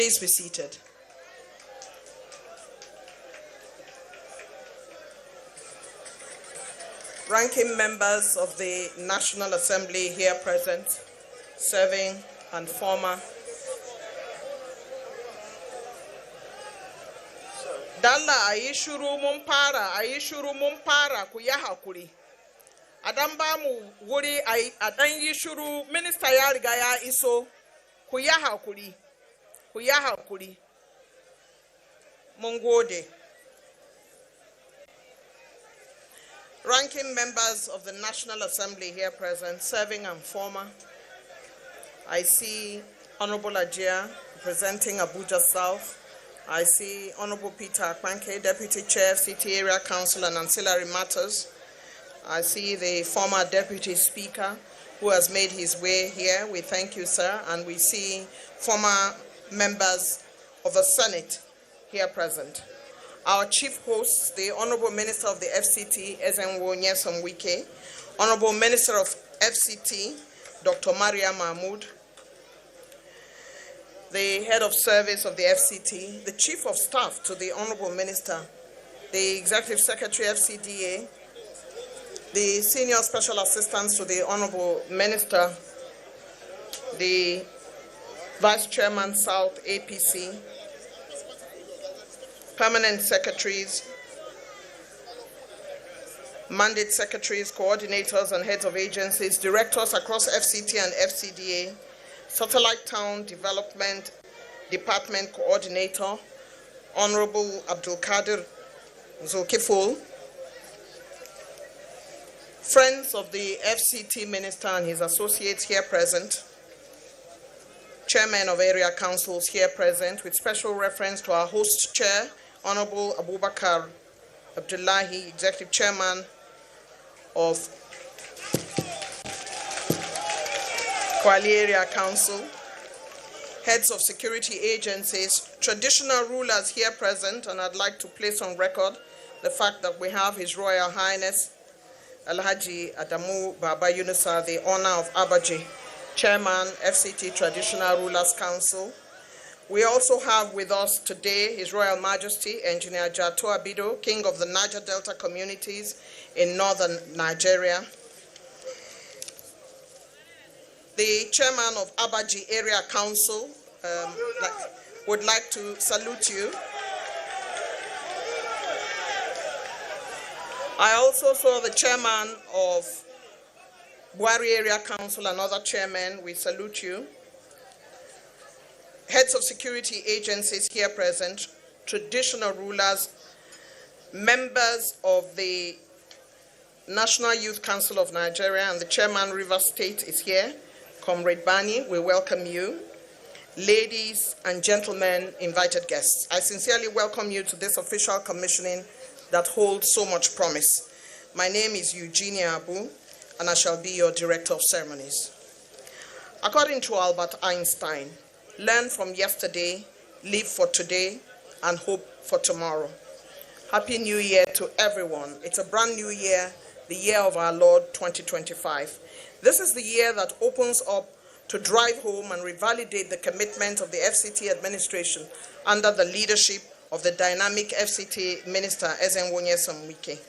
Please be seated. Ranking members of the National Assembly here present, serving and former. Dalla ayishuru mumpara kuyahakuri. Adamba mu wuri adan yishuru minister ya riga ya iso kuyahakuri. Mungode. Ranking members of the National Assembly here present, serving and former. I see Honorable Ajia representing Abuja South. I see Honorable Peter Akpanke, Deputy Chair, FCT Area Council and Ancillary Matters. I see the former Deputy Speaker who has made his way here. We thank you, sir. And we see former members of the Senate here present. Our chief host, the Honorable Minister of the FCT, Ezenwo Nyesom Wike, Honorable Minister of FCT, Dr. Maria Mahmoud, the Head of Service of the FCT, the Chief of Staff to the Honorable Minister, the Executive Secretary FCDA, the Senior Special Assistants to the Honorable Minister, the Vice Chairman South APC, Permanent Secretaries, Mandate Secretaries, Coordinators and Heads of Agencies, Directors across FCT and FCDA, Satellite Town Development Department Coordinator, Honorable Abdul Kadir Zulkiful, friends of the FCT Minister and his associates here present, Chairman of Area Councils here present, with special reference to our host chair, Honorable Abubakar Abdullahi, Executive Chairman of Kwali Area Council, heads of security agencies, traditional rulers here present, and I'd like to place on record the fact that we have His Royal Highness Alhaji Adamu Baba Yunusa, the owner of Abaji, Chairman, FCT Traditional Rulers Council. We also have with us today His Royal Majesty Engineer Jato Abido, King of the Niger Delta communities in northern Nigeria. The Chairman of Abaji Area Council would like to salute you. I also saw the Chairman of Buari Area Council and other chairmen. We salute you. Heads of security agencies here present, traditional rulers, members of the National Youth Council of Nigeria, and the Chairman Rivers State is here. Comrade Bani, we welcome you. Ladies and gentlemen, invited guests, I sincerely welcome you to this official commissioning that holds so much promise. My name is Eugenia Abu, and I shall be your Director of Ceremonies. According to Albert Einstein, learn from yesterday, live for today, and hope for tomorrow. Happy New Year to everyone. It's a brand new year, the year of our Lord 2025. This is the year that opens up to drive home and revalidate the commitment of the FCT administration under the leadership of the dynamic FCT Minister Ezenwo Nyesom Wike.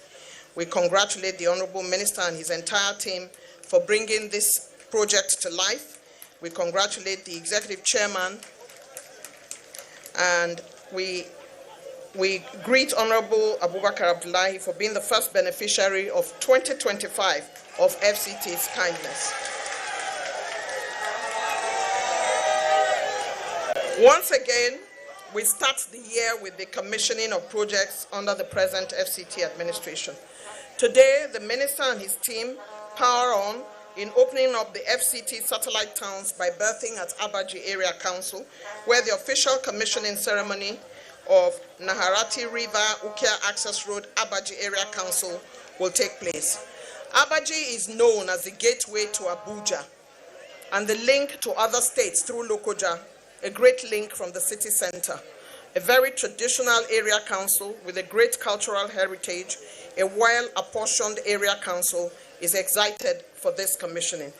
We congratulate the Honorable Minister and his entire team for bringing this project to life. We congratulate the Executive Chairman, and we greet Honorable Abubakar Abdullahi for being the first beneficiary of 2025 of FCT's kindness. Once again, we start the year with the commissioning of projects under the present FCT administration. Today, the Minister and his team power on in opening up the FCT satellite towns by birthing at Abaji Area Council, where the official commissioning ceremony of Naharati River Ukia Access Road Abaji Area Council will take place. Abaji is known as the gateway to Abuja and the link to other states through Lokoja, a great link from the city center. A very traditional area council with a great cultural heritage, a well-apportioned area council is excited for this commissioning.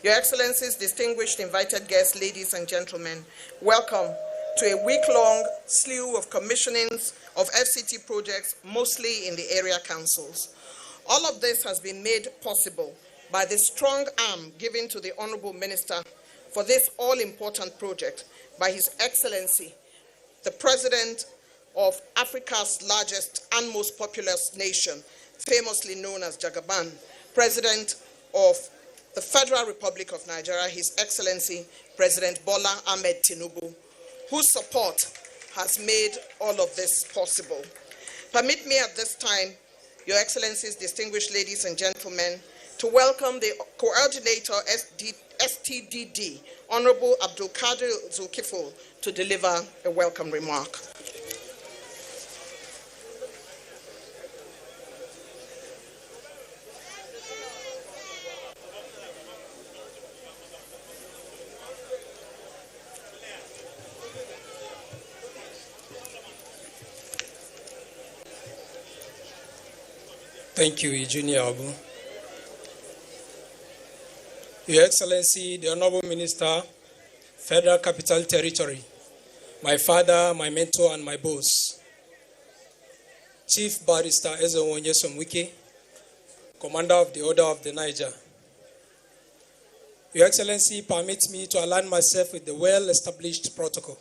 Your Excellencies, distinguished invited guests, ladies and gentlemen, welcome to a week-long slew of commissionings of FCT projects, mostly in the area councils. All of this has been made possible by the strong arm given to the Honorable Minister for this all-important project by His Excellency, the President of Africa's largest and most populous nation, famously known as Jagaban, President of the Federal Republic of Nigeria, His Excellency, President Bola Ahmed Tinubu, whose support has made all of this possible. Permit me at this time, Your Excellencies, distinguished ladies and gentlemen, to welcome the Coordinator STDD, Honorable Abdul Qadir Zulkifil, to deliver a welcome remark. Thank you, Junior Abu. Your Excellency, the Honorable Minister, Federal Capital Territory, my father, my mentor, and my boss, Chief Barrister Ezewonye Somwike, Commander of the Order of the Niger. Your Excellency, permit me to align myself with the well-established protocol.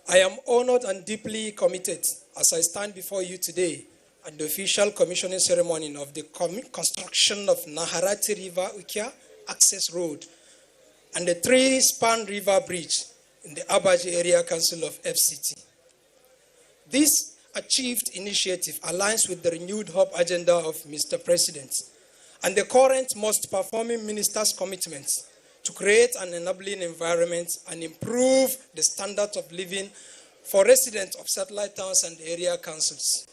I am honored and deeply committed as I stand before you today at the official commissioning ceremony of the construction of Naharati River Ukia Access Road and the 3-span river bridge in the Abaji Area Council of FCT. This achieved initiative aligns with the renewed hope agenda of Mr. President and the current most performing minister's commitments to create an enabling environment and improve the standard of living for residents of satellite towns and area councils.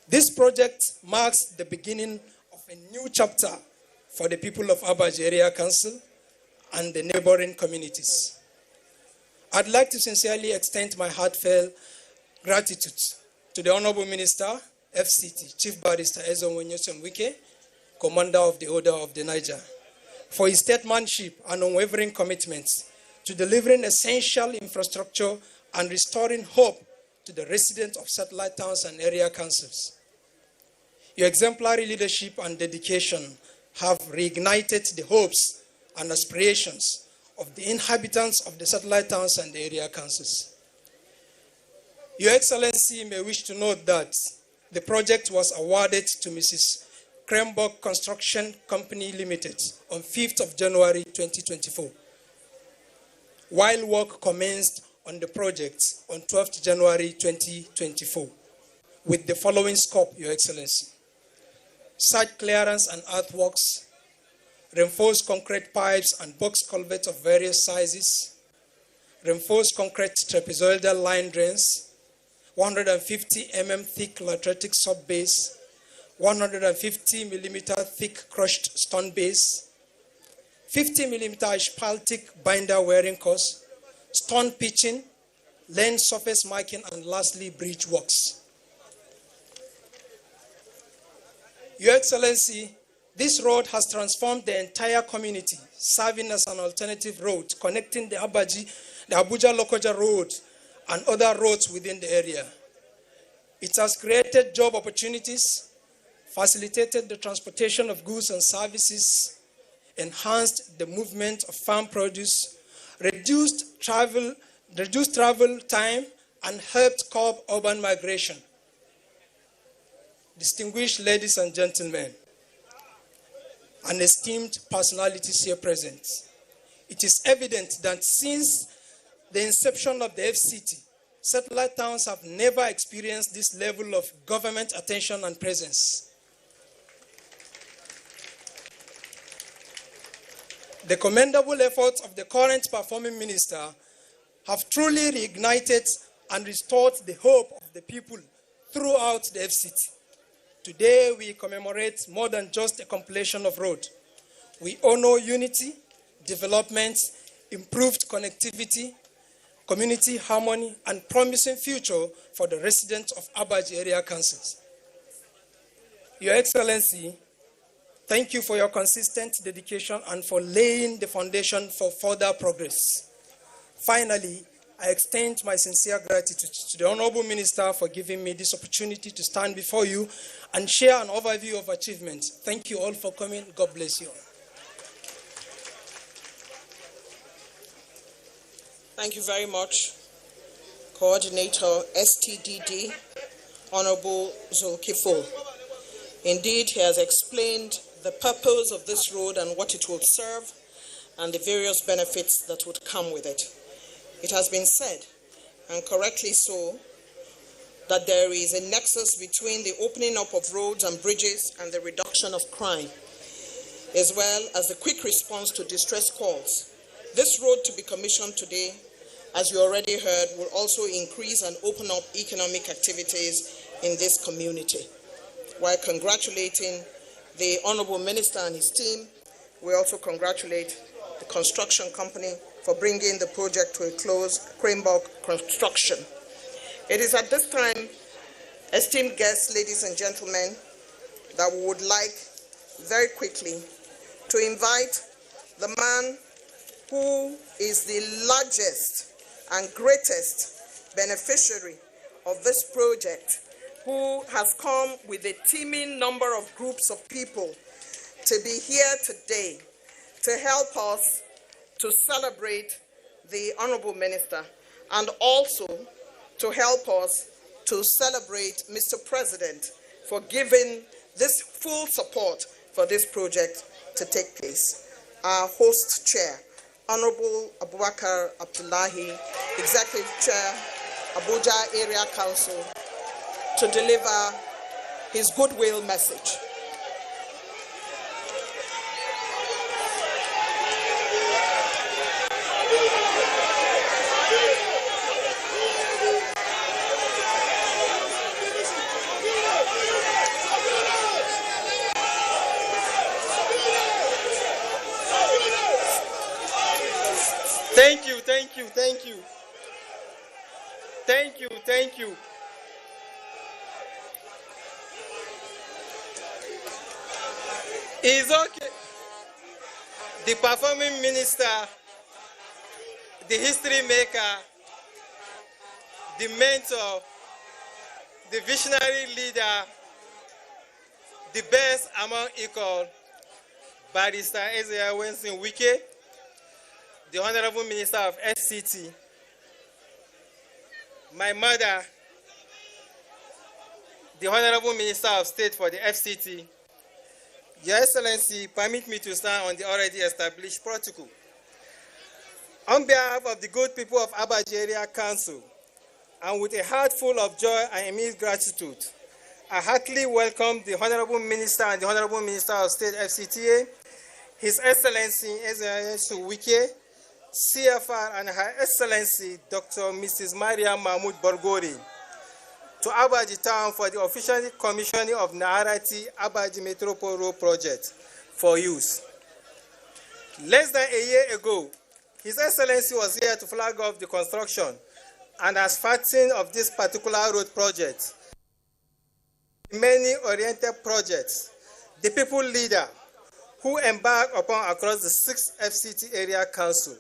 This project marks the beginning of a new chapter for the people of Abaji Area Council and the neighboring communities. I'd like to sincerely extend my heartfelt gratitude to the Honorable Minister, FCT, Chief Barrister Ezewonye Somwike, Commander of the Order of the Niger, for his statesmanship and unwavering commitments to delivering essential infrastructure and restoring hope to the residents of satellite towns and area councils. Your exemplary leadership and dedication have reignited the hopes and aspirations of the inhabitants of the satellite towns and area councils. Your Excellency may wish to note that the project was awarded to Mrs. Krembok Construction Company Limited on 5th of January 2024, while work commenced on the project on 12th January 2024, with the following scope, Your Excellency: site clearance and earthworks, reinforced concrete pipes and box culverts of various sizes, reinforced concrete trapezoidal line drains, 150 mm thick lateritic sub-base, 150 mm thick crushed stone base, 50 mm asphaltic binder wearing course, stone pitching, lane surface marking, and lastly, bridge works. Your Excellency, this road has transformed the entire community, serving as an alternative road connecting the Abaji, the Abuja-Lokoja Road, and other roads within the area. It has created job opportunities, facilitated the transportation of goods and services, enhanced the movement of farm produce, reduced travel time, and helped curb urban migration. Distinguished ladies and gentlemen, and esteemed personalities here present, it is evident that since the inception of the FCT, satellite towns have never experienced this level of government attention and presence. The commendable efforts of the current performing minister have truly reignited and restored the hope of the people throughout the FCT. Today, we commemorate more than just a completion of road. We honor unity, development, improved connectivity, community harmony, and promising future for the residents of Abaji area councils. Your Excellency, Thank you for your consistent dedication and for laying the foundation for further progress. Finally, I extend my sincere gratitude to the Honorable Minister for giving me this opportunity to stand before you and share an overview of achievements. Thank you all for coming. God bless you. Thank you very much, Coordinator STDD, Honorable Zulkifil. Indeed, he has explained the purpose of this road and what it will serve and the various benefits that would come with it. It has been said, and correctly so, that there is a nexus between the opening up of roads and bridges and the reduction of crime, as well as the quick response to distress calls. This road to be commissioned today, as you already heard, will also increase and open up economic activities in this community. While congratulating the Honorable Minister and his team, we also congratulate the construction company for bringing the project to a close, Cranebrook Construction. It is at this time, esteemed guests, ladies and gentlemen, that we would like very quickly to invite the man who is the largest and greatest beneficiary of this project, who has come with a teeming number of groups of people to be here today to help us to celebrate the Honorable Minister and also to help us to celebrate Mr. President for giving this full support for this project to take place. Our host chair, Honorable Abubakar Abdullahi, Executive Chair, Abuja Area Council, to deliver his goodwill message. Thank you, thank you, thank you. Thank you, thank you. It's okay. The performing minister, the history maker, the mentor, the visionary leader, the best among equal, Barrister Ezra Winston Wike, the Honorable Minister of FCT, my mother, the Honorable Minister of State for the FCT, Your Excellency, permit me to stand on the already established protocol. On behalf of the good people of Abaji Area Council, and with a heart full of joy and immense gratitude, I heartily welcome the Honorable Minister and the Honorable Minister of State FCTA, His Excellency Ezra Wike, CFR, and Her Excellency Dr. Mrs. Maria Mahmoud Borgori, to Abaji town for the official commissioning of Naharati Abaji Metropole Road Project for use. Less than a year ago, His Excellency was here to flag off the construction and as starting of this particular road project. Many oriented projects, the people leader who embarked upon across the 6th FCT area council.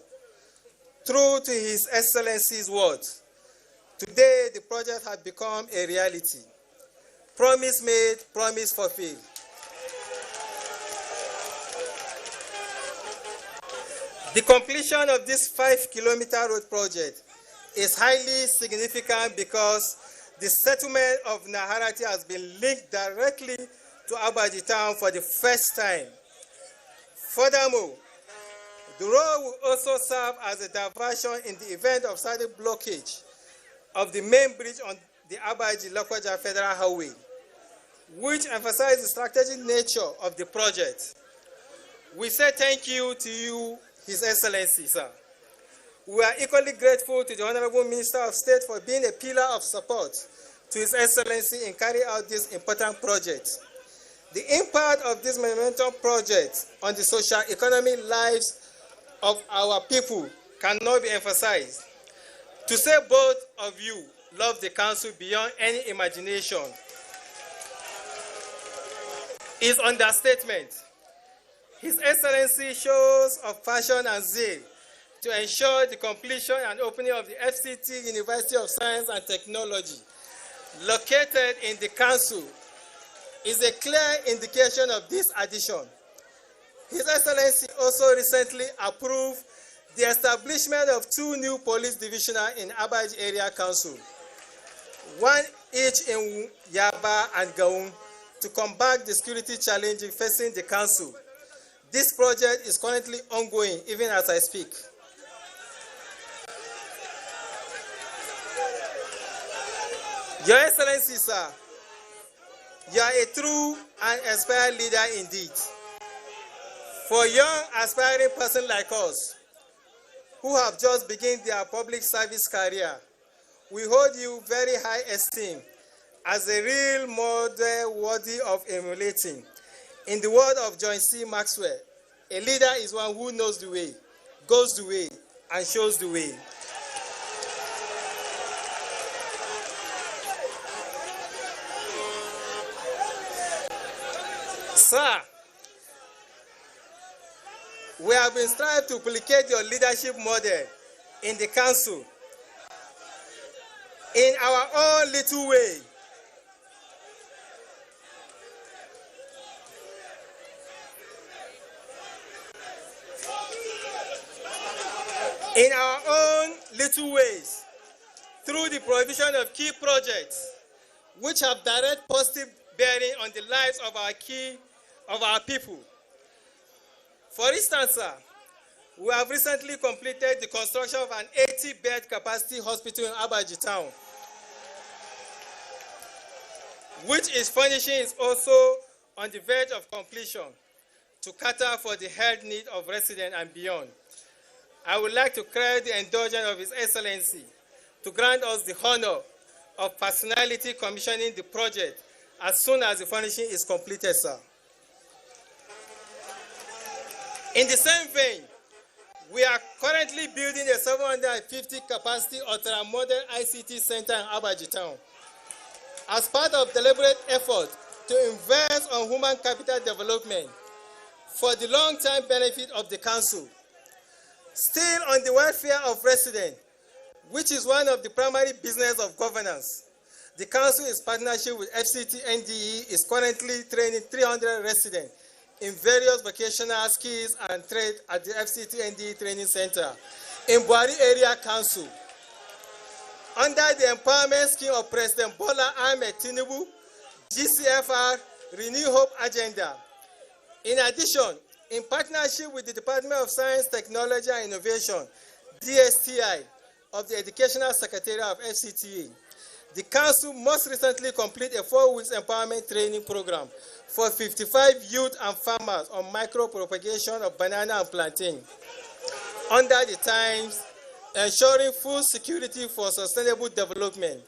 True to His Excellency's words, today the project has become a reality. Promise made, promise fulfilled. The completion of this 5-kilometer road project is highly significant because the settlement of Naharati has been linked directly to Abaji town for the first time. Furthermore, the road will also serve as a diversion in the event of sudden blockage of the main bridge on the Abaji-Lokoja Federal Highway, which emphasizes the strategic nature of the project. We say thank you to you, His Excellency, sir. We are equally grateful to the Honorable Minister of State for being a pillar of support to His Excellency in carrying out this important project. The impact of this monumental project on the socio-economic lives of our people cannot be emphasized. To say both of you love the council beyond any imagination is understatement. His Excellency shows of passion and zeal to ensure the completion and opening of the FCT University of Science and Technology, located in the Council, is a clear indication of this addition. His Excellency also recently approved the establishment of 2 new police divisions in Abaji Area Council, one each in Yaba and Gaun, to combat the security challenges facing the Council. This project is currently ongoing, even as I speak. Your Excellency, sir, you are a true and inspired leader indeed. For young, aspiring persons like us, who have just begun their public service career, we hold you very high esteem as a real model worthy of emulating. In the word of John C. Maxwell, a leader is one who knows the way, goes the way, and shows the way. Sir, we have been striving to duplicate your leadership model in the Council in our own little way. In our own little ways, through the provision of key projects which have direct positive bearing on the lives of our people. For instance, sir, we have recently completed the construction of an 80-bed capacity hospital in Abaji town, which its furnishing is also on the verge of completion to cater for the health need of residents and beyond. I would like to credit the indulgence of His Excellency to grant us the honor of personality commissioning the project as soon as the furnishing is completed, sir. In the same vein, we are currently building a 750 capacity ultra-modern ICT center in Abaji town as part of deliberate effort to invest on human capital development for the long-term benefit of the council. Still on the welfare of residents, which is one of the primary business of governance, the council, in partnership with FCT NDE, is currently training 300 residents in various vocational skills and trade at the FCT NDE Training Center in Buhari Area Council. Under the empowerment scheme of President Bola Ahmed Tinubu, GCFR Renew Hope Agenda. In addition, in partnership with the Department of Science, Technology and Innovation, DSTI, of the Educational Secretariat of FCTA, the Council most recently completed a 4-week empowerment training program for 55 youth and farmers on micro-propagation of banana and plantain. Under the times, ensuring food security for sustainable development.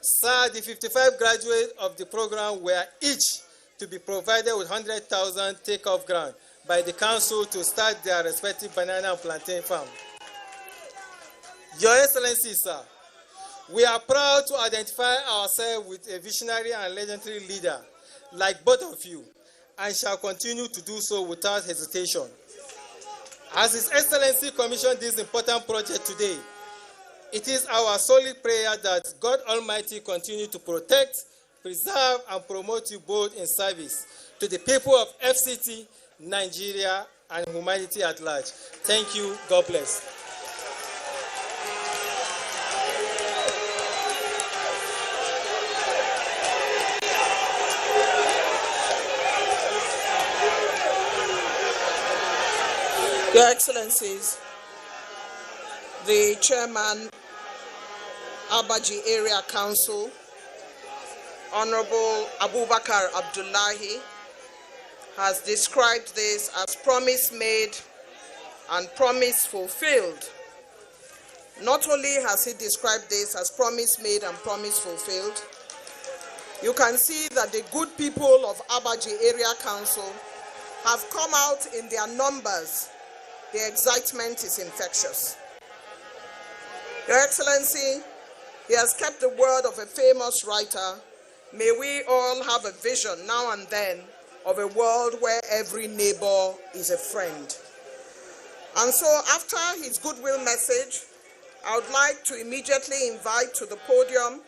Sir, the 55 graduates of the program were each to be provided with 100,000 take-off grant by the Council to start their respective banana and plantain farm. Your Excellency, sir, we are proud to identify ourselves with a visionary and legendary leader like both of you, and shall continue to do so without hesitation. As His Excellency commissioned this important project today, it is our solid prayer that God Almighty continue to protect, preserve, and promote you both in service to the people of FCT, Nigeria, and humanity at large. Thank you. God bless. Your Excellencies, the Chairman, Abaji Area Council, Honorable Abubakar Abdullahi, has described this as promise made and promise fulfilled. Not only has he described this as promise made and promise fulfilled, you can see that the good people of Abaji Area Council have come out in their numbers. The excitement is infectious. Your Excellency, he has kept the word of a famous writer. May we all have a vision now and then of a world where every neighbor is a friend. And so after his goodwill message, I would like to immediately invite to the podium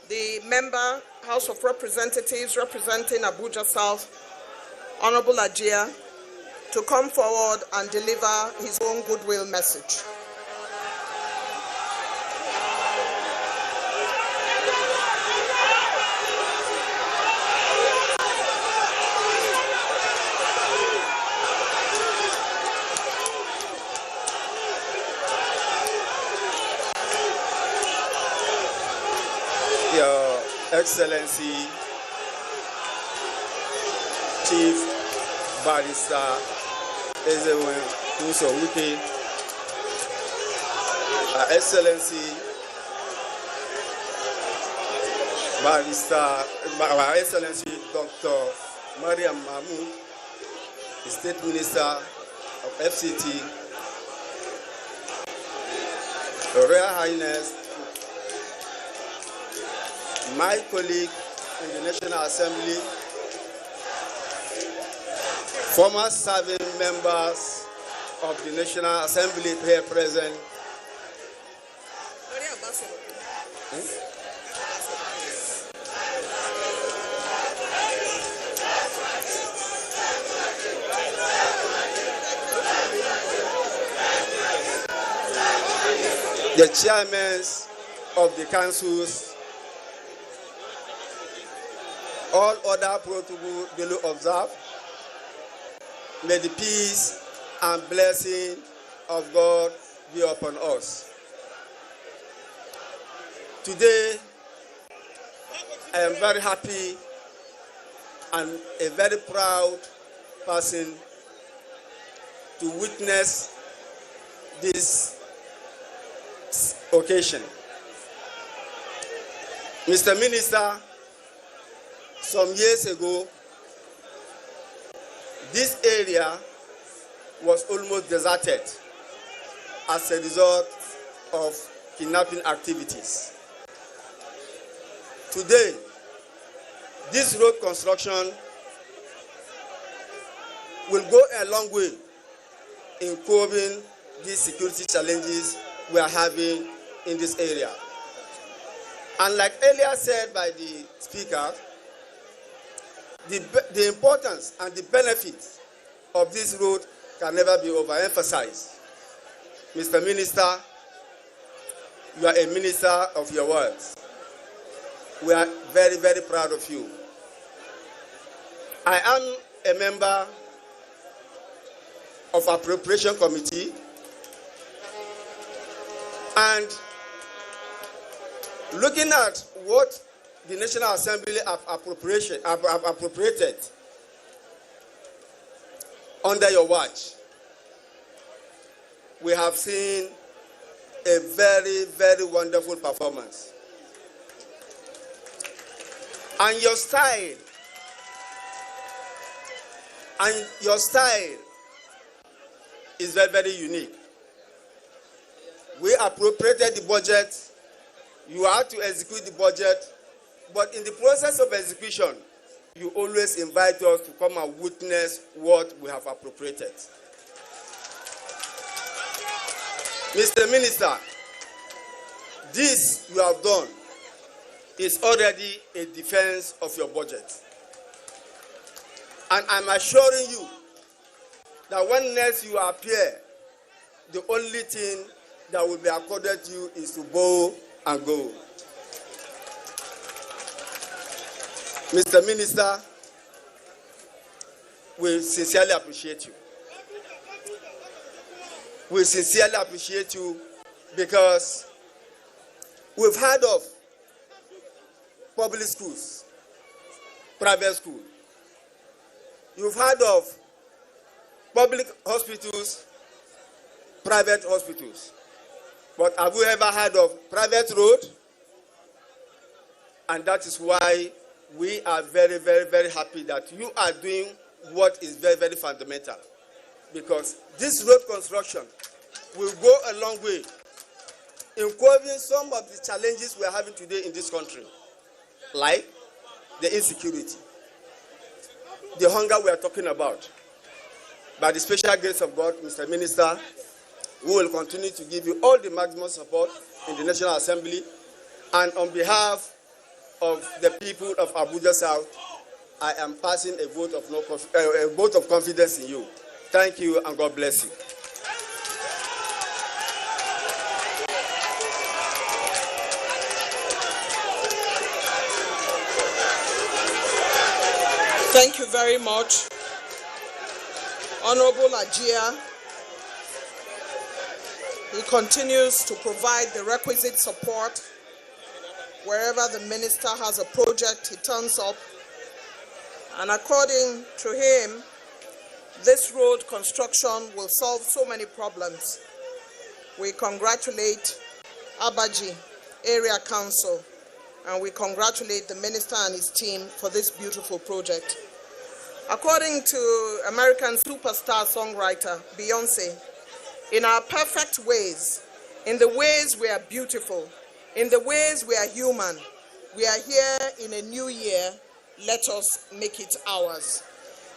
the member, House of Representatives representing Abuja South, Honorable Ajia, to come forward and deliver his own goodwill message. Your Excellency, Chief Barrister Ezewen Uso-Wike, Excellency Our Excellency Dr. Mariam Mahmoud, the State Minister of FCT, Your Royal Highness, my colleague in the National Assembly, former serving members of the National Assembly here present, the chairmen of the councils, all other protocols duly observed. May the peace and blessing of God be upon us. Today, I am very happy and a very proud person to witness this occasion. Mr. Minister, some years ago, this area was almost deserted as a result of kidnapping activities. Today, this road construction will go a long way in curbing these security challenges we are having in this area. And like earlier said by the speaker, the importance and the benefits of this road can never be overemphasized. Mr. Minister, you are a minister of your words. We are very, very proud of you. I am a member of Appropriation Committee, and looking at what the National Assembly have appropriated under your watch, we have seen a very, very wonderful performance. And your style is very, very unique. We appropriated the budget, you have to execute the budget, but in the process of execution, you always invite us to come and witness what we have appropriated. Mr. Minister, this you have done is already a defense of your budget. And I'm assuring you that when next you appear, the only thing that will be accorded to you is to bow and go. Mr. Minister, we sincerely appreciate you. We sincerely appreciate you because we've heard of public schools, private schools. You've heard of public hospitals, private hospitals. But have you ever heard of private road? And that is why we are very, very, very happy that you are doing what is very, very fundamental. Because this road construction will go a long way in curbing some of the challenges we are having today in this country, like the insecurity. the hunger we are talking about. By the special grace of God, Mr. Minister, we will continue to give you all the maximum support in the National Assembly. And on behalf of the people of Abuja South, I am passing a vote of confidence in you. Thank you and God bless you. Thank you very much, Honorable Ajia. He continues to provide the requisite support. Wherever the minister has a project, he turns up. And according to him, this road construction will solve so many problems. We congratulate Abaji Area Council, and we congratulate the minister and his team for this beautiful project. According to American superstar songwriter Beyonce, in our perfect ways, in the ways we are beautiful, in the ways we are human, we are here in a new year, let us make it ours.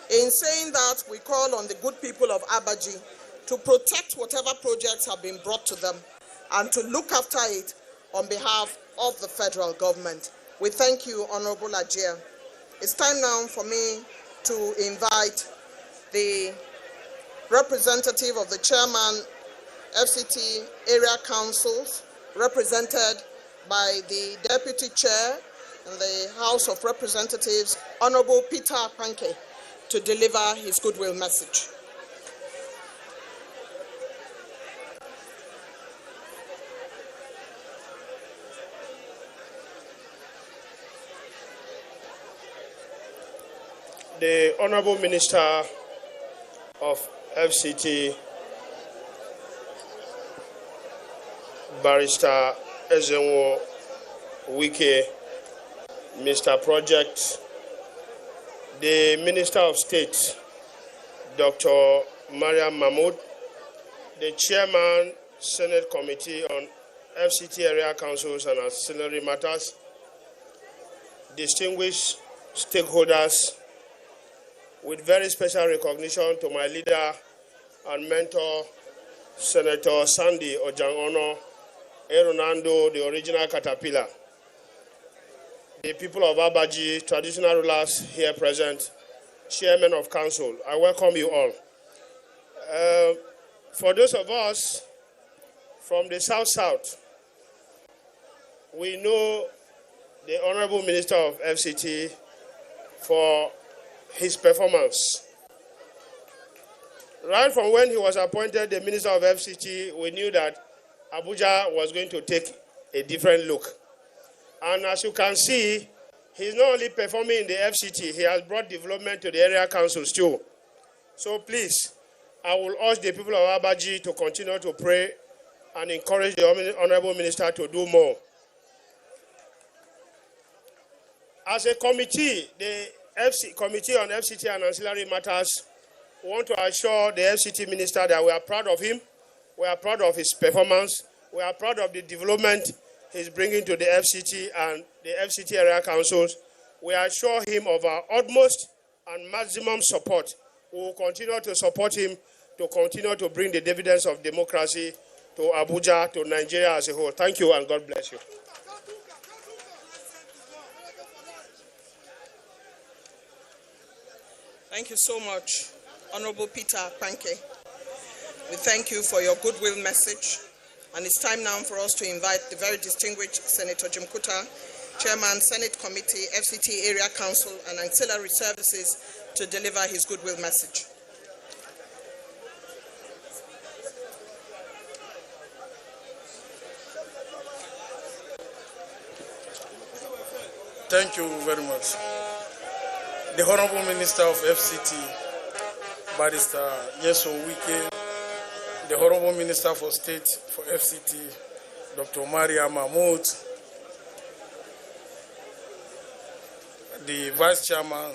In saying that, we call on the good people of Abaji to protect whatever projects have been brought to them and to look after it on behalf of the federal government. We thank you, Honorable Ajia. It's time now for me to invite the representative of the chairman, FCT area councils, represented by the deputy chair in the House of Representatives, Honorable Peter Panke, to deliver his goodwill message. The Honorable Minister of FCT, Barrister Ezenwo Wike, Mr. Project, the Minister of State, Dr. Mariam Mahmoud, the Chairman, Senate Committee on FCT Area Councils and Ancillary Matters, distinguished stakeholders, with very special recognition to my leader and mentor, Senator Sandy Ojangono Eronando, the original caterpillar, the people of Abaji, traditional rulers here present, chairman of council, I welcome you all. For those of us from the South, we know the Honorable Minister of FCT for his performance. Right from when he was appointed the Minister of FCT, we knew that Abuja was going to take a different look. And as you can see, he's not only performing in the FCT, he has brought development to the area councils too. So please, I will urge the people of Abaji to continue to pray and encourage the Honorable Minister to do more. As a committee, the Committee on FCT and Ancillary Matters want to assure the FCT Minister that we are proud of him, we are proud of his performance, we are proud of the development he's bringing to the FCT and the FCT area councils. We assure him of our utmost and maximum support. We will continue to support him to continue to bring the dividends of democracy to Abuja, to Nigeria as a whole. Thank you and God bless you. Thank you so much, Honorable Peter Panke. We thank you for your goodwill message. And it's time now for us to invite the very distinguished Senator Jim Kuta, Chairman, Senate Committee, FCT Area Council and Ancillary Services, to deliver his goodwill message. Thank you very much. The Honorable Minister of FCT, Barrister Yeso Wike, the Honorable Minister for State for FCT, Dr. Mariam Mahmoud, the Vice Chairman,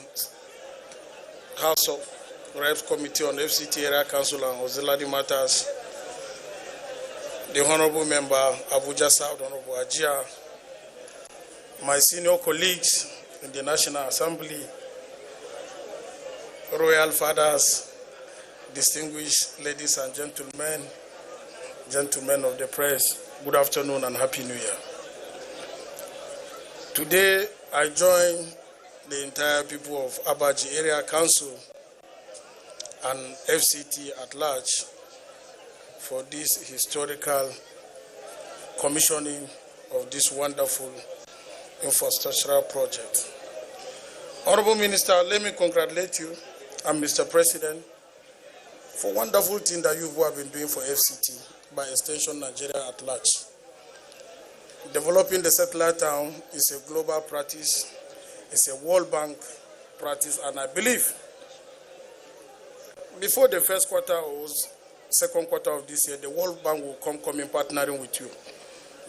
House of Reps Committee on FCT Area Council and Auxiliary Matters, the Honorable Member, Abuja South, Honorable Ajia, my senior colleagues in the National Assembly, royal fathers, distinguished ladies and gentlemen, gentlemen of the press, good afternoon and Happy New Year. Today, I join the entire people of Abaji Area Council and FCT at large for this historical commissioning of this wonderful infrastructural project. Honorable Minister, let me congratulate you and Mr. President for wonderful thing that you have been doing for FCT, by extension Nigeria at large. Developing the satellite town is a global practice, it's a World Bank practice, and I believe before the first quarter or second quarter of this year, the World Bank will come in partnering with you,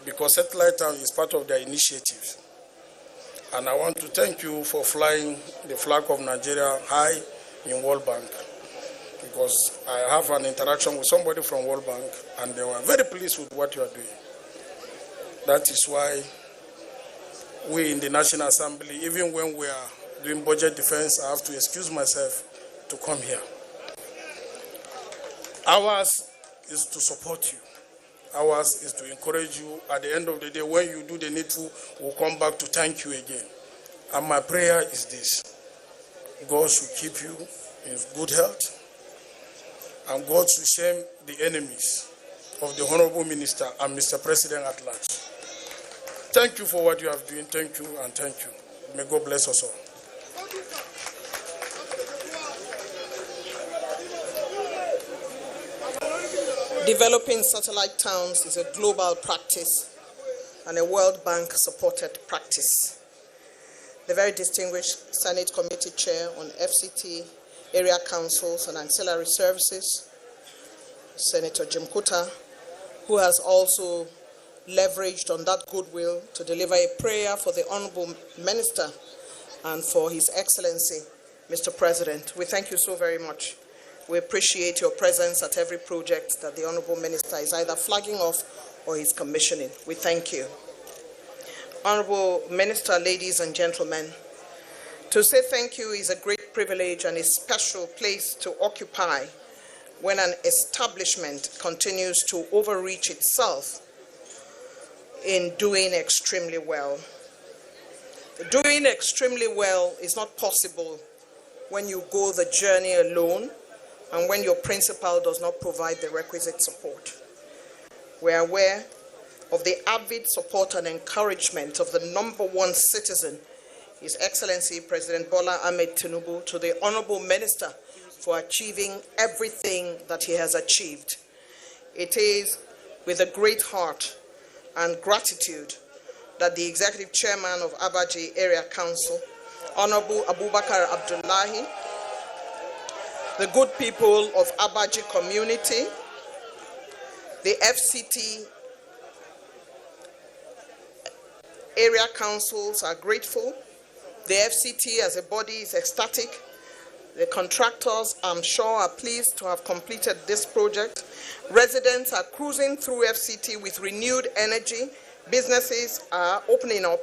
because satellite town is part of their initiative. And I want to thank you for flying the flag of Nigeria high in World Bank, because I have an interaction with somebody from World Bank and they were very pleased with what you are doing. That is why we in the National Assembly, even when we are doing budget defense, I have to excuse myself to come here. Ours is to support you. Ours is to encourage you. At the end of the day, when you do the needful, we'll come back to thank you again. And my prayer is this: God should keep you in good health, and God should shame the enemies of the Honorable Minister and Mr. President at large. Thank you for what you have done. Thank you and thank you. May God bless us all. Developing satellite towns is a global practice and a World Bank supported practice. The very distinguished Senate Committee Chair on FCT, Area Councils and Ancillary Services, Senator Jim Kuta, who has also leveraged on that goodwill to deliver a prayer for the Honorable Minister and for His Excellency, Mr. President. We thank you so very much. We appreciate your presence at every project that the Honorable Minister is either flagging off or is commissioning. We thank you. Honorable Minister, ladies and gentlemen, to say thank you is a great privilege and a special place to occupy when an establishment continues to overreach itself in doing extremely well. Doing extremely well is not possible when you go the journey alone and when your principal does not provide the requisite support. We are aware of the avid support and encouragement of the #1 citizen, His Excellency President Bola Ahmed Tinubu, to the Honorable Minister for achieving everything that he has achieved. It is with a great heart and gratitude that the Executive Chairman of Abaji Area Council, Honorable Abubakar Abdullahi, the good people of Abaji community, the FCT area councils are grateful. The FCT as a body is ecstatic. The contractors, I'm sure, are pleased to have completed this project. Residents are cruising through FCT with renewed energy. Businesses are opening up.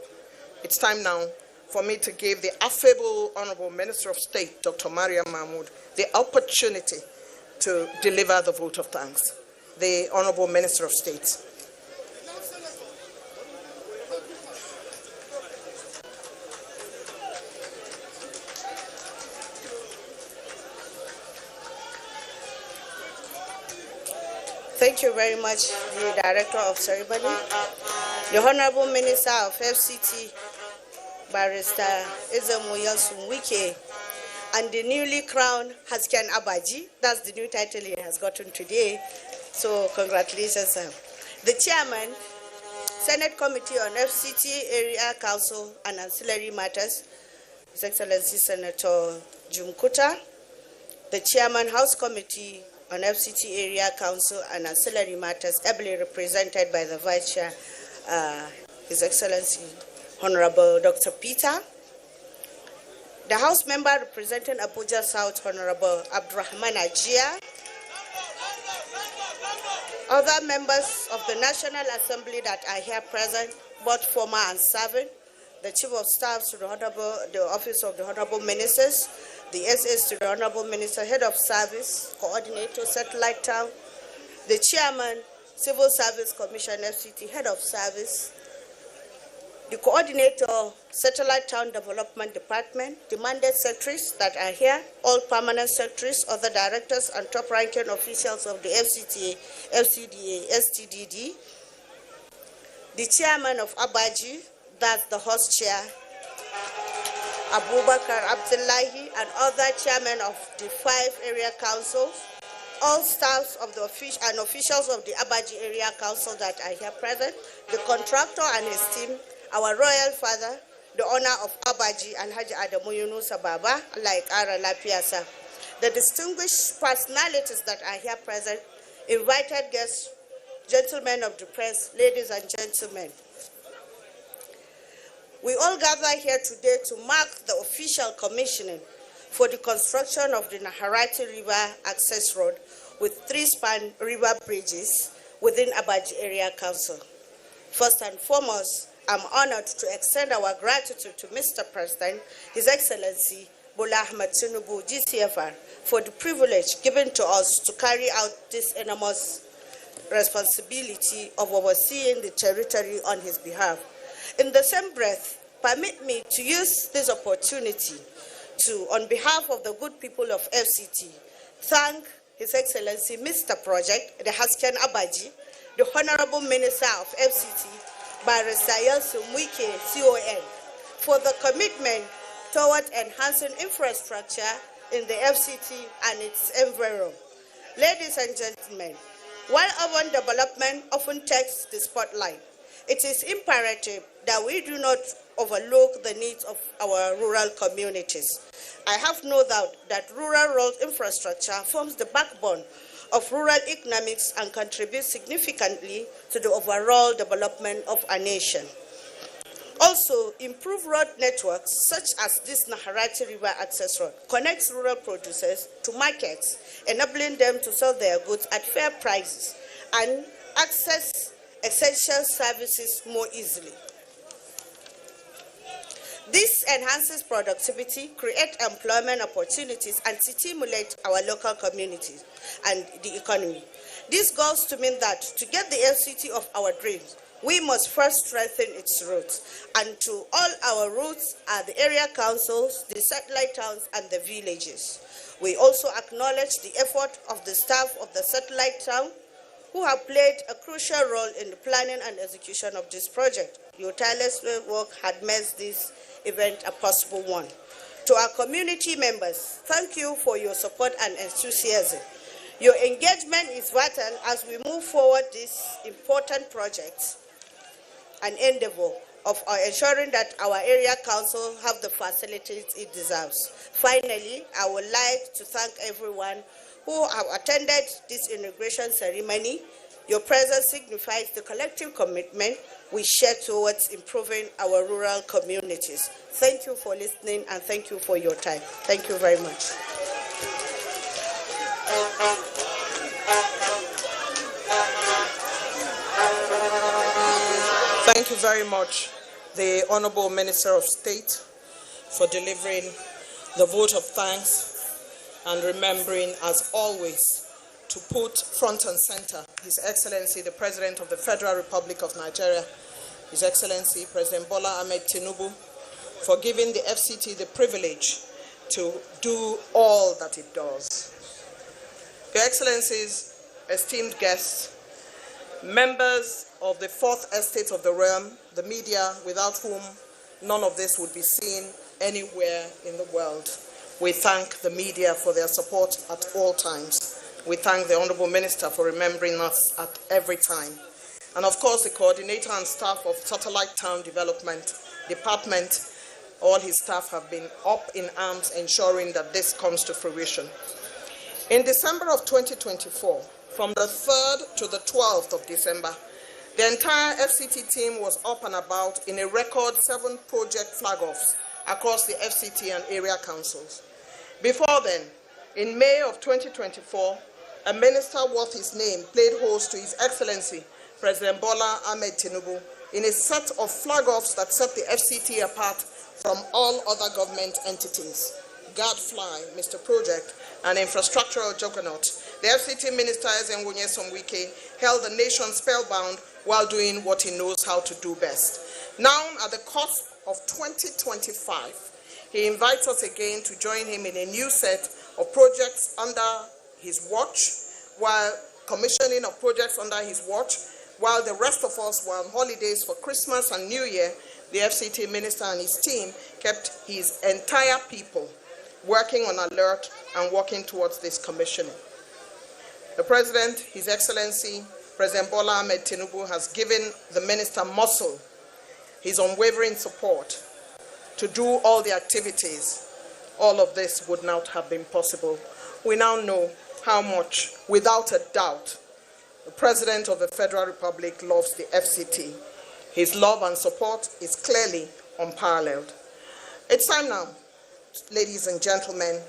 It's time now for me to give the affable Honorable Minister of State, Dr. Maria Mahmoud, the opportunity to deliver the vote of thanks. The Honorable Minister of State. Thank you very much, the Director of Ceremony, the Honorable Minister of FCT, Barrister Ezemoyel Sunwike, and the newly crowned Haskan Abaji. That's the new title he has gotten today. So congratulations, sir. The Chairman, Senate Committee on FCT, Area Council and Ancillary Matters, His Excellency Senator Jim Kuta, the Chairman, House Committee on FCT Area Council and Ancillary Matters, ably represented by the Vice Chair, His Excellency Honorable Dr. Peter, the House Member representing Abuja South, Honorable Abdurrahman Ajia, other members of the National Assembly that are here present, both former and serving, the Chief of Staff to the Office of the Honorable Ministers, the SS to the Honorable Minister, Head of Service, Coordinator, Satellite Town, the Chairman, Civil Service Commission, FCT, Head of Service, the Coordinator, Satellite Town Development Department, the mandate secretaries that are here, all permanent secretaries, other directors, and top-ranking officials of the FCTA, FCDA, STDD, the Chairman of Abaji, that's the host chair, Abubakar Abdullahi, and other chairmen of the 5 area councils, all staffs of the officials of the Abaji area council that are here present, the contractor and his team, our royal father, the owner of Abaji, Alhaji Adamu Yunus Ababa, like Ara Lapiasa, the distinguished personalities that are here present, invited guests, gentlemen of the press, ladies and gentlemen. We all gather here today to mark the official commissioning for the construction of the Naharati River Access Road with 3-span river bridges within Abaji Area Council. First and foremost, I'm honored to extend our gratitude to Mr. President, His Excellency Bola Ahmed Tinubu, GCFR, for the privilege given to us to carry out this enormous responsibility of overseeing the territory on his behalf. In the same breath, permit me to use this opportunity to, on behalf of the good people of FCT, thank His Excellency Mr. Project, the Hasken Abaji, the Honorable Minister of FCT, Barrister Yeltsin Wike, CON, for the commitment toward enhancing infrastructure in the FCT and its environment. Ladies and gentlemen, while urban development often takes the spotlight, it is imperative that we do not overlook the needs of our rural communities. I have no doubt that rural road infrastructure forms the backbone of rural economics and contributes significantly to the overall development of a nation. Also, improved road networks such as this Naharati River Access Road connects rural producers to markets, enabling them to sell their goods at fair prices and access essential services more easily. This enhances productivity, creates employment opportunities, and stimulates our local communities and the economy. This goes to mean that to get the FCT of our dreams, we must first strengthen its roots. And to all our roots are the area councils, the satellite towns, and the villages. We also acknowledge the effort of the staff of the satellite town who have played a crucial role in the planning and execution of this project. Your tireless work had made this event a possible one. To our community members, thank you for your support and enthusiasm. Your engagement is vital as we move forward this important project and endeavor of ensuring that our area council have the facilities it deserves. Finally, I would like to thank everyone who have attended this inauguration ceremony. Your presence signifies the collective commitment we share towards improving our rural communities. Thank you for listening and thank you for your time. Thank you very much. Thank you very much, the Honorable Minister of State, for delivering the vote of thanks and remembering, as always, to put front and center His Excellency, the President of the Federal Republic of Nigeria, His Excellency President Bola Ahmed Tinubu, for giving the FCT the privilege to do all that it does. Your Excellencies, esteemed guests, members of the Fourth Estate of the realm, the media, without whom none of this would be seen anywhere in the world. We thank the media for their support at all times. We thank the Honorable Minister for remembering us at every time. And of course, the coordinator and staff of Satellite Town Development Department, all his staff have been up in arms ensuring that this comes to fruition. In December of 2024, from the 3rd to the 12th of December, the entire FCT team was up and about in a record 7 project flag-offs across the FCT and area councils. Before then, in May of 2024, a minister worth his name played host to His Excellency President Bola Ahmed Tinubu in a set of flag-offs that set the FCT apart from all other government entities. gadfly, Mr. Project, and infrastructural juggernaut, the FCT Minister Ezenwo Wike held the nation spellbound while doing what he knows how to do best. Now, at the cusp of 2025, he invites us again to join him in a new set of projects under his watch, while commissioning of projects under his watch, while the rest of us were on holidays for Christmas and New Year. The FCT Minister and his team kept his entire people working on alert and working towards this commissioning. The President, His Excellency, President Bola Ahmed Tinubu, has given the Minister muscle, his unwavering support to do all the activities. All of this would not have been possible. We now know how much, without a doubt, the President of the Federal Republic loves the FCT. His love and support is clearly unparalleled. It's time now, ladies and gentlemen,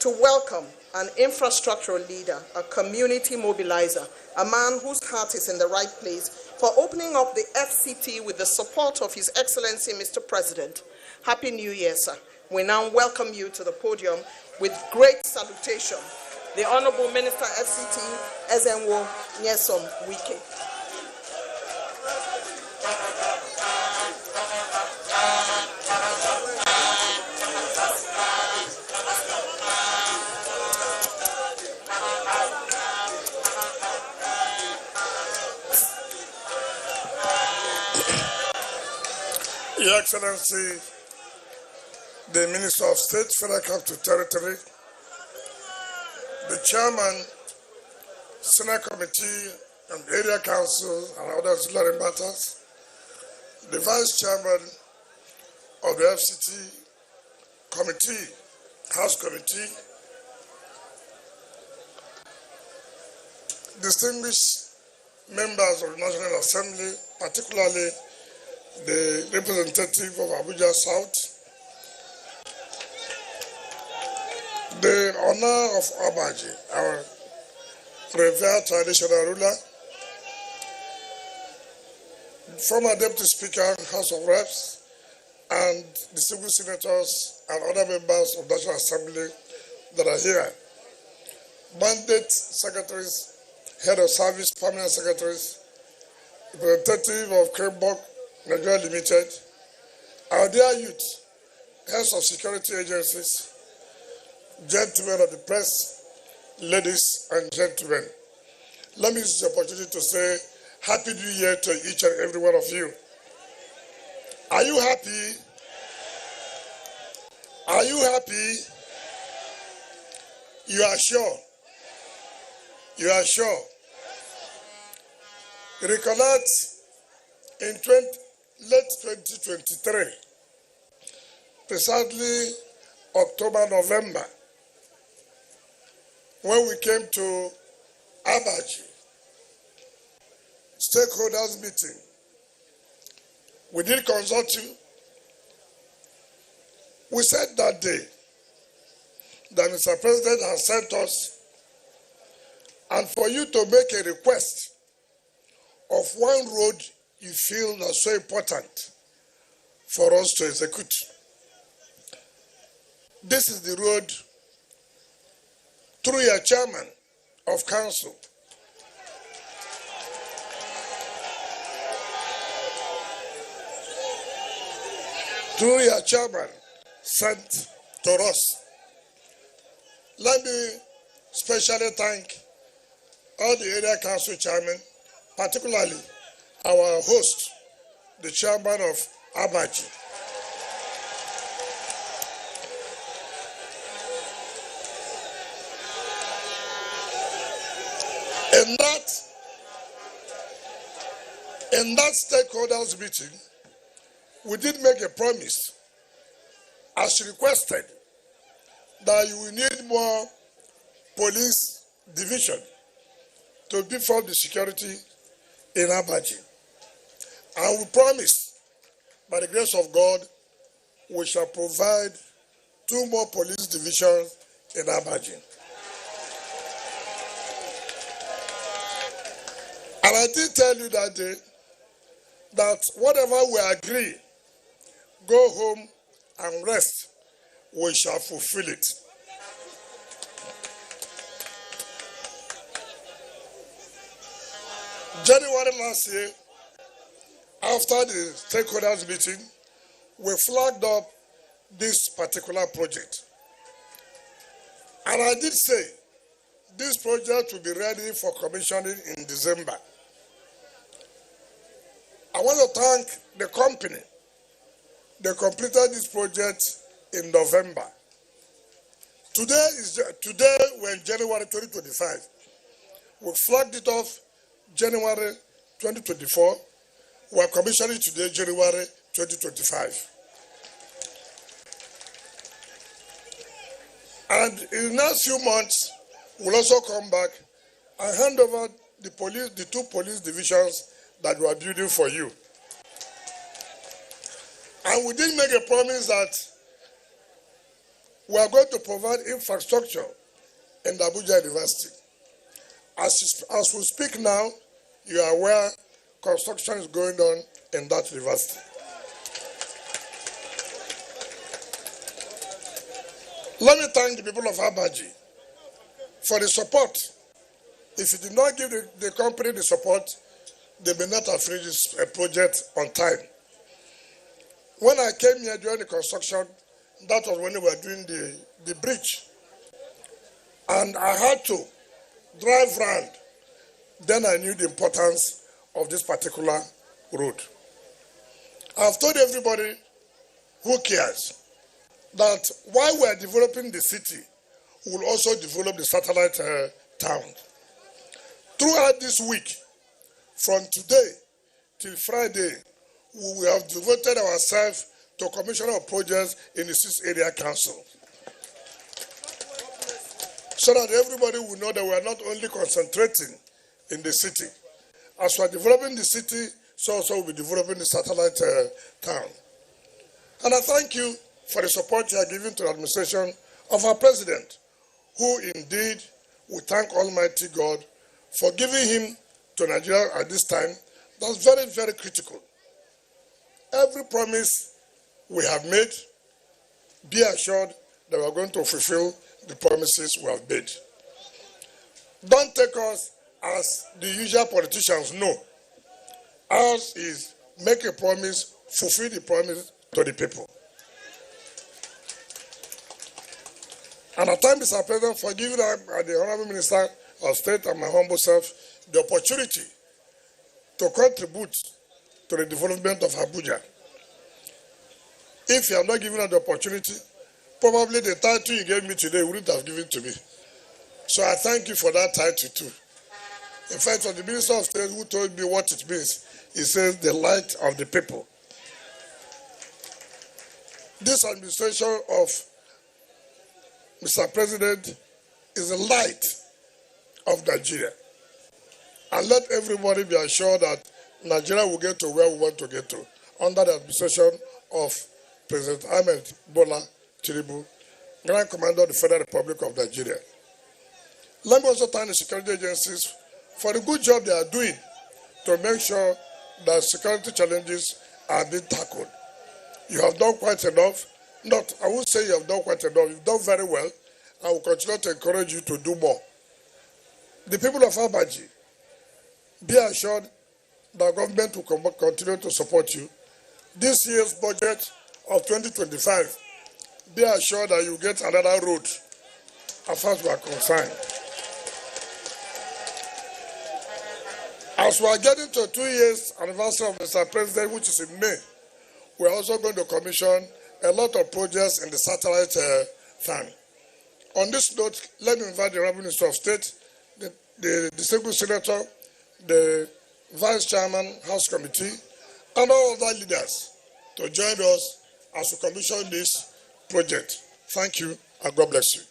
to welcome an infrastructural leader, a community mobilizer, a man whose heart is in the right place, for opening up the FCT with the support of His Excellency, Mr. President. Happy New Year, sir. We now welcome you to the podium with great salutation, the Honorable Minister FCT, Ezenwo Wike. Your Excellency, the Minister of State, Federal Capital Territory, the Chairman, Senate Committee and Area Council and other auxiliary matters, the Vice Chairman of the FCT Committee, House Committee, distinguished members of the National Assembly, particularly the representative of Abuja South, the honor of Abaji, our revered traditional ruler, former Deputy Speaker, House of Reps, and distinguished senators and other members of the National Assembly that are here, mandate secretaries, head of service, permanent secretaries, representative of Cranbrook, Nigeria Limited, our dear youth, heads of security agencies, gentlemen of the press, ladies and gentlemen. Let me use this opportunity to say Happy New Year to each and every one of you. Are you happy? Are you happy? You are sure? You are sure? Recollect in late 2023, precisely October, November, when we came to Abaji stakeholders meeting, we did consult you. We said that day that Mr. President has sent us, and for you to make a request of one road you feel that's so important for us to execute. This is the road through your chairman of council. Through your chairman sent to us. Let me specially thank all the area council chairmen, particularly our host, the chairman of Abaji. In that stakeholders meeting, we did make a promise, as requested, that you will need more police division to beef up the security in Abaji. And we promise, by the grace of God, we shall provide 2 more police divisions in Abaji. And I did tell you that day that whatever we agree, go home and rest. we shall fulfill it. January last year, after the stakeholders meeting, we flagged up this particular project. And I did say this project will be ready for commissioning in December. I want to thank the company. They completed this project in November. Today we're in January 2025. We flagged it off January 2024. We're commissioning today, January 2025. And in the next few months, we'll also come back and hand over the two police divisions that we are building for you. And we did make a promise that we are going to provide infrastructure in the Abuja University. As we speak now, you are aware construction is going on in that university. Let me thank the people of Abaji for the support. If you did not give the company the support, they may not have finished this project on time. When I came here during the construction, that was when we were doing the bridge. And I had to drive around. Then I knew the importance of this particular road. I've told everybody who cares that while we are developing the city, we will also develop the satellite town. Throughout this week, from today till Friday, we will have devoted ourselves to commission of projects in the 6 area council. So that everybody will know that we are not only concentrating in the city. As we are developing the city, so also we'll be developing the satellite town. And I thank you for the support you are giving to the administration of our president, who indeed, we thank Almighty God for giving him to Nigeria at this time. That's very, very critical. Every promise we have made, be assured that we are going to fulfill the promises we have made. Don't take us as the usual politicians. No. Ours is make a promise, fulfill the promise to the people. And I thank Mr. President for giving the Honorable Minister of State and my humble self the opportunity to contribute to the development of Abuja. If you have not given us the opportunity, probably the title you gave me today wouldn't have given to me. So I thank you for that title too. In fact, the Minister of State who told me what it means, he says the light of the people. This administration of Mr. President is the light of Nigeria. And let everybody be assured that Nigeria will get to where we want to get to under the administration of President Ahmed Bola Tinubu, Grand Commander of the Federal Republic of Nigeria. Let me also thank the security agencies for the good job they are doing to make sure that security challenges are being tackled. You have done quite enough. I won't say you have done quite enough. You've done very well. I will continue to encourage you to do more. The people of Abaji, be assured that government will continue to support you. This year's budget of 2025, be assured that you get another road as far as we are concerned. As we are getting to 2 years anniversary of Mr. President, which is in May, we are also going to commission a lot of projects in the satellite fund. On this note, let me invite the Honorable Minister of State, the distinguished senator, the Vice Chairman, House Committee, and all other leaders to join us as we commission this project. Thank you, and God bless you.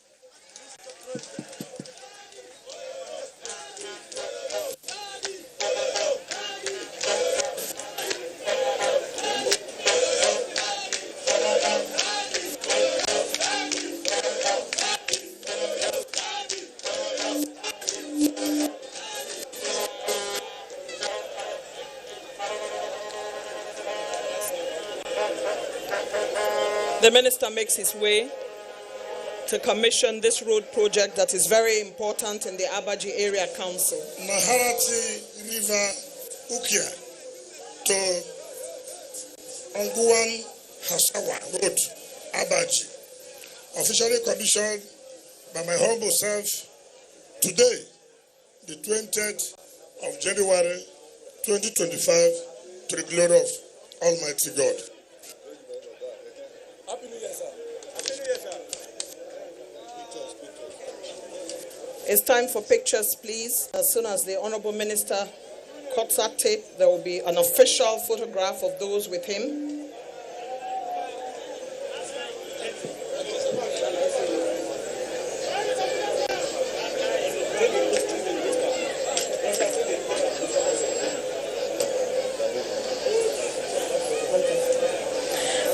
The minister makes his way. to commission this road project that is very important in the Abaji Area Council. Naharati River Ukia to Onguan Hasawa Road, Abaji, officially commissioned by my humble self today, the 20th of January 2025, to the glory of Almighty God. Happy New Year, sir. Happy New Year, sir. It's time for pictures, please. As soon as the Honorable Minister cuts that tape, there will be an official photograph of those with him.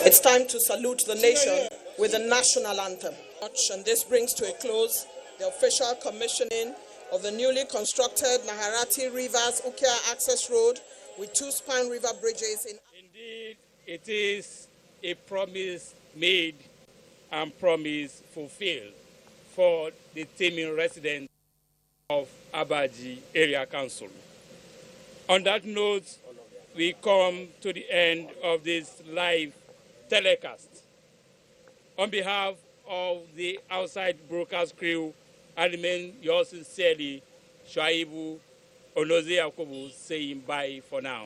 It's time to salute the nation with the national anthem. And this brings to a close the official commissioning of the newly constructed Naharati Rivers Ukia Access Road with 2 span river bridges. Indeed, it is a promise made and promise fulfilled for the teeming residents of Abaji Area Council. On that note, we come to the end of this live telecast. On behalf of the outside broadcast crew, I remain yours sincerely, Shaibu Onoze Yakubu, saying bye for now.